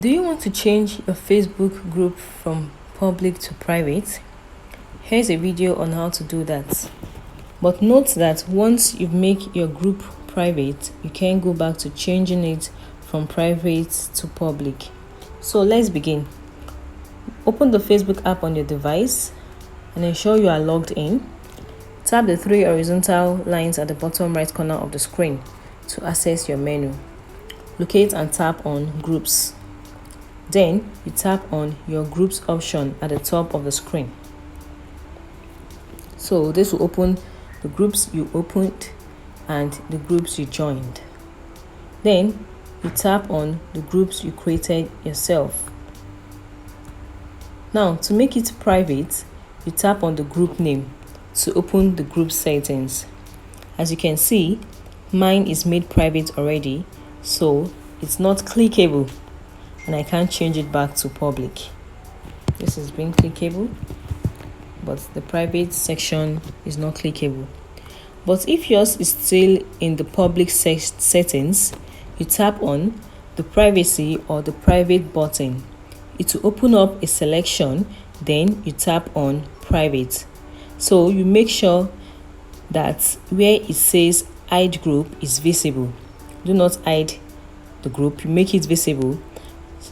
Do you want to change your Facebook group from public to private? Here's a video on how to do that. But note that once you make your group private, you can go back to changing it from private to public. So let's begin. Open the Facebook app on your device and ensure you are logged in. Tap the three horizontal lines at the bottom right corner of the screen to access your menu. Locate and tap on Groups. Then you tap on your groups option at the top of the screen. So this will open the groups you opened and the groups you joined. Then you tap on the groups you created yourself. Now to make it private, you tap on the group name to open the group settings. As you can see, mine is made private already, so it's not clickable. And I can't change it back to public. This is being clickable, but the private section is not clickable. But if yours is still in the public settings, you tap on the privacy or the private button. It will open up a selection, then you tap on private. So you make sure that where it says hide group is visible. Do not hide the group, you make it visible,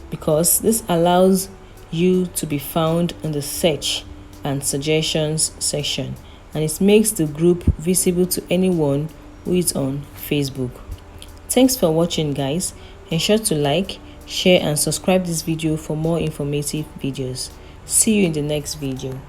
because this allows you to be found in the search and suggestions section, and it makes the group visible to anyone who is on Facebook. Thanks for watching, guys. Ensure to like, share and subscribe this video for more informative videos. See you in the next video.